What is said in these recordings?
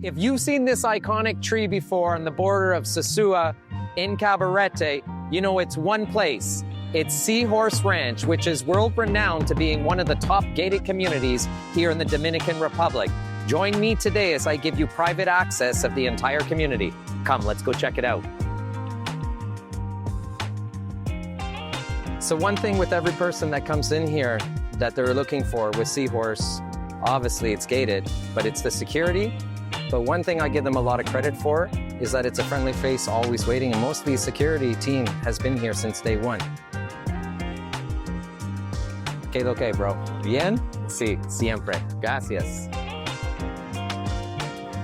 If you've seen this iconic tree before on the border of Sosúa and Cabarete, you know it's one place. It's Seahorse Ranch, which is world-renowned to being one of the top gated communities here in the Dominican Republic. Join me today as I give you private access of the entire community. Come, let's go check it out. So one thing with every person that comes in here that they're looking for with Seahorse, obviously it's gated, but it's the security. But one thing I give them a lot of credit for is that it's a friendly face, always waiting, and most of the security team has been here since day one. ¿Qué lo que, bro? Bien? Sí, siempre. Gracias.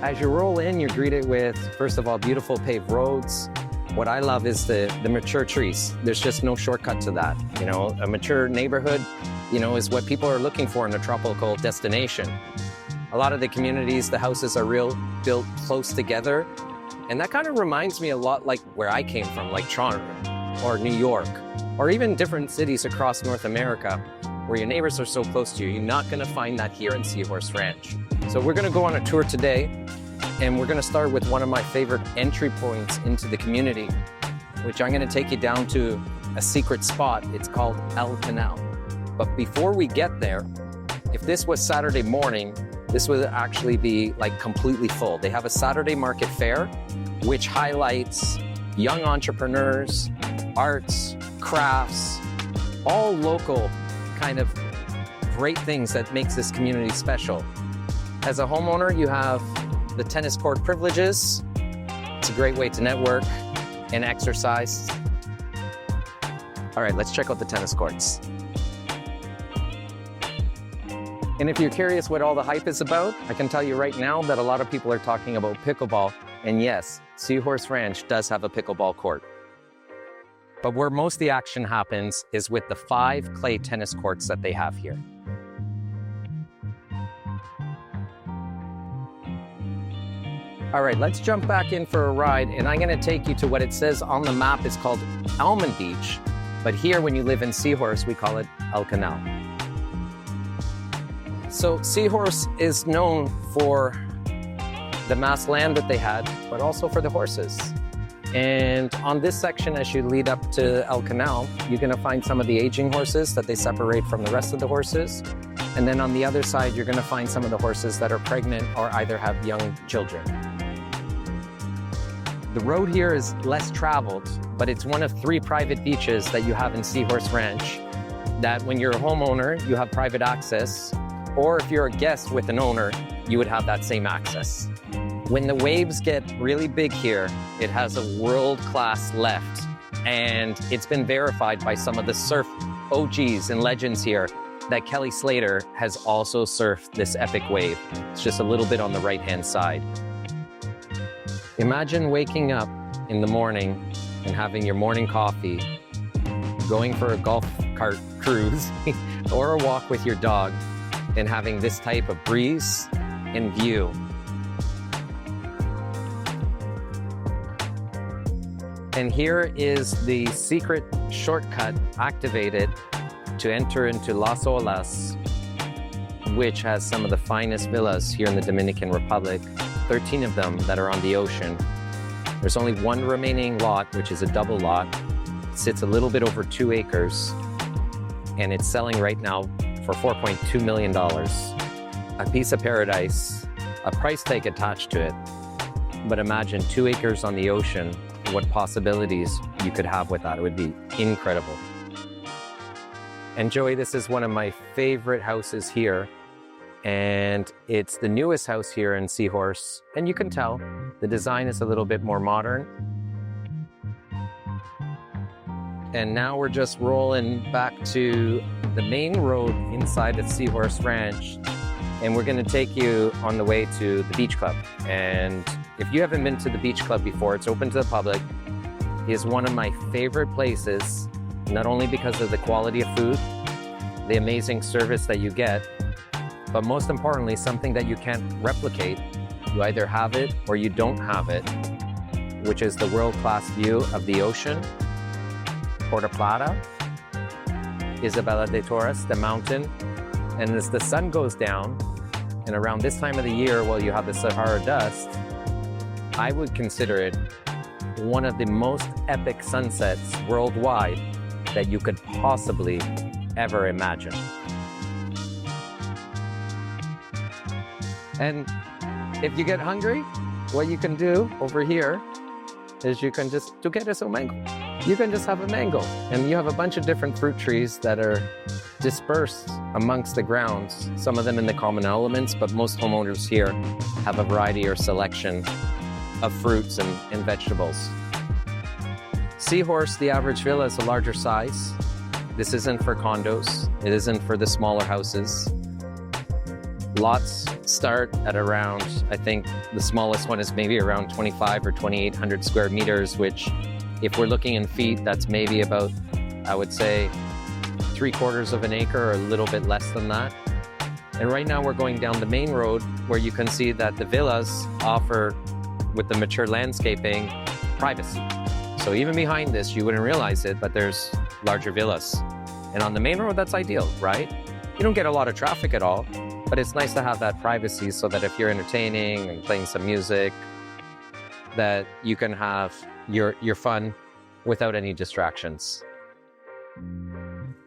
As you roll in, you're greeted with, first of all, beautiful paved roads. What I love is the mature trees. There's just no shortcut to that. You know, a mature neighborhood, you know, is what people are looking for in a tropical destination. A lot of the communities, the houses are built close together. And that kind of reminds me a lot like where I came from, like Toronto or New York, or even different cities across North America, where your neighbors are so close to you. You're not gonna find that here in Seahorse Ranch. So we're gonna go on a tour today, and we're gonna start with one of my favorite entry points into the community, which I'm gonna take you down to a secret spot. It's called El Canal. But before we get there, if this was Saturday morning, this would actually be like completely full. They have a Saturday market fair, which highlights young entrepreneurs, arts, crafts, all local kind of great things that makes this community special. As a homeowner, you have the tennis court privileges. It's a great way to network and exercise. All right, let's check out the tennis courts. And if you're curious what all the hype is about, I can tell you right now that a lot of people are talking about pickleball. And yes, Seahorse Ranch does have a pickleball court. But where most of the action happens is with the 5 clay tennis courts that they have here. All right, let's jump back in for a ride, and I'm gonna take you to what it says on the map is called Almond Beach. But here, when you live in Seahorse, we call it El Canal. So Seahorse is known for the mass land that they had, but also for the horses. And on this section, as you lead up to El Canal, you're gonna find some of the aging horses that they separate from the rest of the horses. And then on the other side, you're gonna find some of the horses that are pregnant or either have young children. The road here is less traveled, but it's one of 3 private beaches that you have in Seahorse Ranch that when you're a homeowner, you have private access, or if you're a guest with an owner, you would have that same access. When the waves get really big here, it has a world-class left, and it's been verified by some of the surf OGs and legends here that Kelly Slater has also surfed this epic wave. It's just a little bit on the right-hand side. Imagine waking up in the morning and having your morning coffee, going for a golf cart cruise or a walk with your dog, and having this type of breeze and view. And here is the secret shortcut activated to enter into Las Olas, which has some of the finest villas here in the Dominican Republic, 13 of them that are on the ocean. There's only one remaining lot, which is a double lot. It sits a little bit over 2 acres, and it's selling right now for $4.2 million. A piece of paradise, a price tag attached to it. But imagine 2 acres on the ocean, what possibilities you could have with that. It would be incredible. And Joey, this is one of my favorite houses here. And it's the newest house here in Seahorse. And you can tell the design is a little bit more modern. And now we're just rolling back to the main road inside of Seahorse Ranch. And we're gonna take you on the way to the beach club. And if you haven't been to the beach club before, it's open to the public. It is one of my favorite places, not only because of the quality of food, the amazing service that you get, but most importantly, something that you can't replicate. You either have it or you don't have it, which is the world-class view of the ocean, Puerto Plata, Isabela de Torres, the mountain, and as the sun goes down, and around this time of the year, while you have the Sahara dust, I would consider it one of the most epic sunsets worldwide that you could possibly ever imagine. And if you get hungry, what you can do over here is you can just, tú quieres un mango? You can just have a mango. And you have a bunch of different fruit trees that are dispersed amongst the grounds, some of them in the common elements, but most homeowners here have a variety or selection of fruits and vegetables. Seahorse, the average villa is a larger size. This isn't for condos. It isn't for the smaller houses. Lots start at around, I think the smallest one is maybe around 25 or 2,800 square meters, which if we're looking in feet, that's maybe about, I would say, 3/4 of an acre or a little bit less than that. And right now we're going down the main road where you can see that the villas offer, with the mature landscaping, privacy. So even behind this, you wouldn't realize it, but there's larger villas. And on the main road, that's ideal, right? You don't get a lot of traffic at all, but it's nice to have that privacy so that if you're entertaining and playing some music, that you can have your fun without any distractions.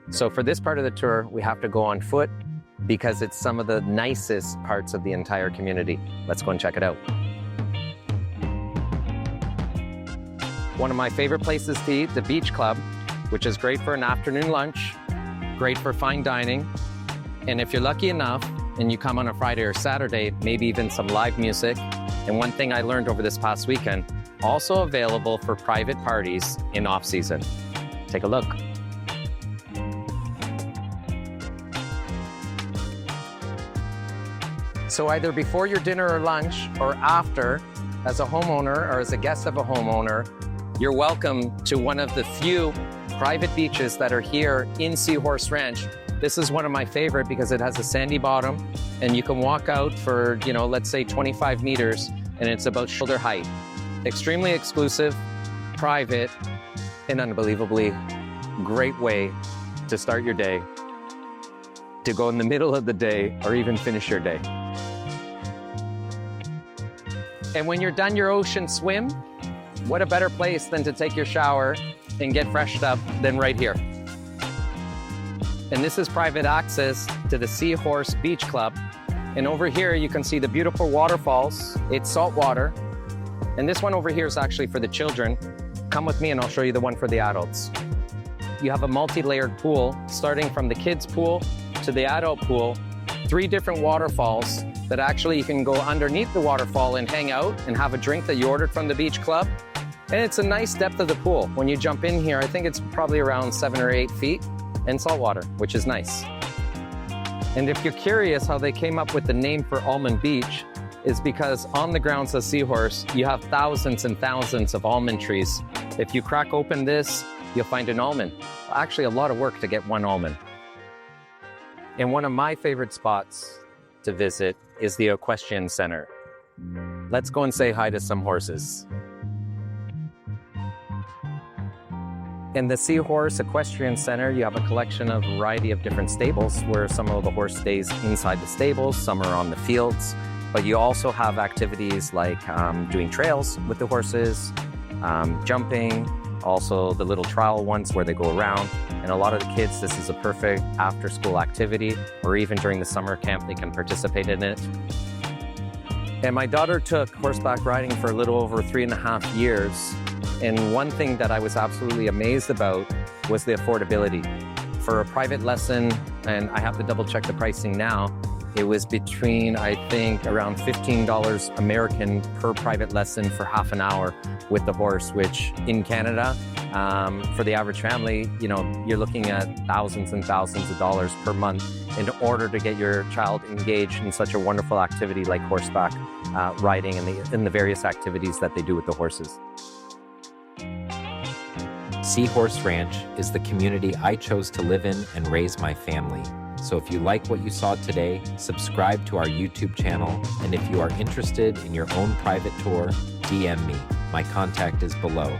So for this part of the tour, we have to go on foot because it's some of the nicest parts of the entire community. Let's go and check it out. One of my favorite places to eat, the Beach Club, which is great for an afternoon lunch, great for fine dining. And if you're lucky enough and you come on a Friday or Saturday, maybe even some live music. And one thing I learned over this past weekend, also available for private parties in off-season. Take a look. So either before your dinner or lunch or after, as a homeowner or as a guest of a homeowner, you're welcome to one of the few private beaches that are here in Seahorse Ranch. This is one of my favorite because it has a sandy bottom and you can walk out for, let's say 25 meters and it's about shoulder height. Extremely exclusive, private, and unbelievably great way to start your day, to go in the middle of the day or even finish your day. And when you're done your ocean swim, what a better place than to take your shower and get freshened up than right here. And this is private access to the Seahorse Beach Club. And over here, you can see the beautiful waterfalls. It's salt water. And this one over here is actually for the children. Come with me and I'll show you the one for the adults. You have a multi-layered pool, starting from the kids' pool to the adult pool, 3 different waterfalls that actually you can go underneath the waterfall and hang out and have a drink that you ordered from the beach club. And it's a nice depth of the pool. When you jump in here, I think it's probably around 7 or 8 feet and salt water, which is nice. And if you're curious how they came up with the name for Almond Beach, is because on the grounds of Seahorse, you have thousands and thousands of almond trees. If you crack open this, you'll find an almond. Actually, a lot of work to get one almond. And one of my favorite spots to visit is the Equestrian Center. Let's go and say hi to some horses. In the Seahorse Equestrian Center, you have a collection of a variety of different stables where some of the horse stays inside the stables, some are on the fields, but you also have activities like doing trails with the horses, jumping, also the little trial ones where they go around. And a lot of the kids, this is a perfect after-school activity, or even during the summer camp, they can participate in it. And my daughter took horseback riding for a little over 3.5 years. And one thing that I was absolutely amazed about was the affordability. For a private lesson, and I have to double check the pricing now, it was between, I think, around $15 American per private lesson for half an hour with the horse, which in Canada, for the average family, you're looking at thousands and thousands of dollars per month in order to get your child engaged in such a wonderful activity like horseback riding and the various activities that they do with the horses. Seahorse Ranch is the community I chose to live in and raise my family. So if you like what you saw today, subscribe to our YouTube channel. And if you are interested in your own private tour, DM me. My contact is below.